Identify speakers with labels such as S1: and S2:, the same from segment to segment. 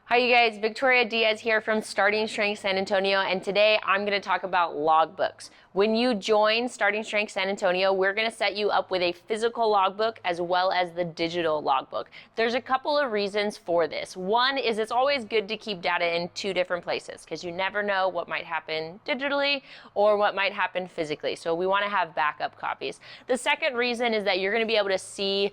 S1: Hi you guys, Victoria Diaz here from Starting Strength San Antonio, and today I'm going to talk about logbooks. When you join Starting Strength San Antonio, we're going to set you up with a physical logbook as well as the digital logbook. There's a couple of reasons for this. One is it's always good to keep data in two different places because you never know what might happen digitally or what might happen physically. So we want to have backup copies. The second reason is that you're going to be able to see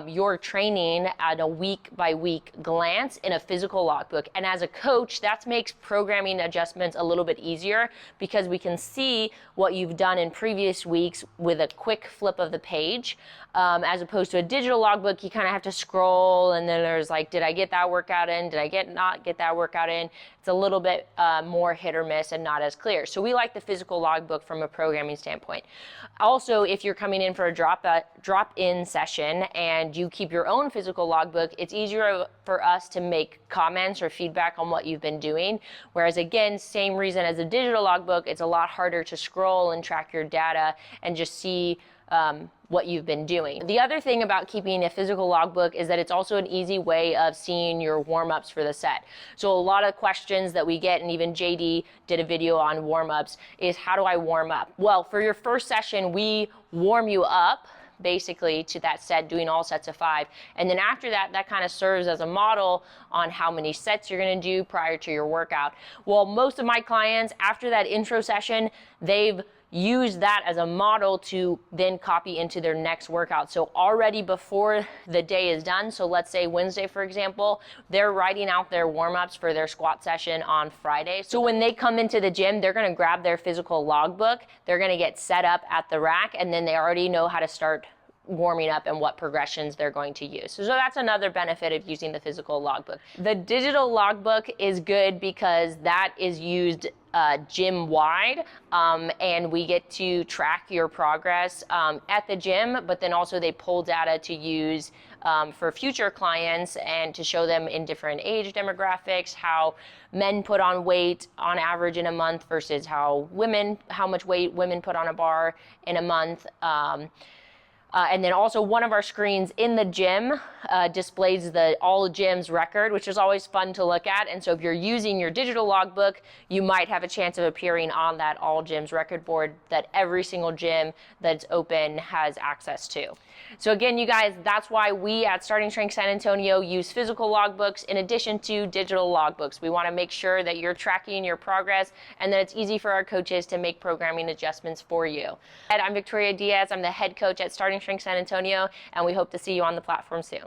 S1: your training at a week by week glance in a physical logbook. And as a coach, that makes programming adjustments a little bit easier because we can see what you've done in previous weeks with a quick flip of the page. As opposed to a digital logbook, you kind of have to scroll and then there's like, did I get that workout in? Did I not get that workout in? It's a little bit more hit or miss and not as clear. So we like the physical logbook from a programming standpoint. Also, if you're coming in for a drop-in session and you keep your own physical logbook, it's easier for us to make comments or feedback on what you've been doing. Whereas again, same reason as a digital logbook, it's a lot harder to scroll and track your data and just see what you've been doing. The other thing about keeping a physical logbook is that it's also an easy way of seeing your warm-ups for the set. So a lot of questions that we get, and even JD did a video on warm-ups, is how do I warm up? Well, for your first session, we warm you up basically to that set, doing all sets of 5. And then after that, that kind of serves as a model on how many sets you're going to do prior to your workout. Well, most of my clients, after that intro session, they've use that as a model to then copy into their next workout. So already before the day is done, so let's say Wednesday, for example, they're writing out their warm-ups for their squat session on Friday. So when they come into the gym, they're going to grab their physical logbook, they're going to get set up at the rack, and then they already know how to start warming up and what progressions they're going to use. So that's another benefit of using the physical logbook. The digital logbook is good because that is used gym-wide, and we get to track your progress at the gym, but then also they pull data to use for future clients and to show them in different age demographics how men put on weight on average in a month versus how much weight women put on a bar in a month. And then also one of our screens in the gym displays the all gyms record, which is always fun to look at. And so if you're using your digital logbook, you might have a chance of appearing on that all gyms record board that every single gym that's open has access to. So again, you guys, that's why we at Starting Strength San Antonio use physical logbooks in addition to digital logbooks. We want to make sure that you're tracking your progress and that it's easy for our coaches to make programming adjustments for you. And I'm Victoria Diaz. I'm the head coach at Starting Strength San Antonio, and we hope to see you on the platform soon.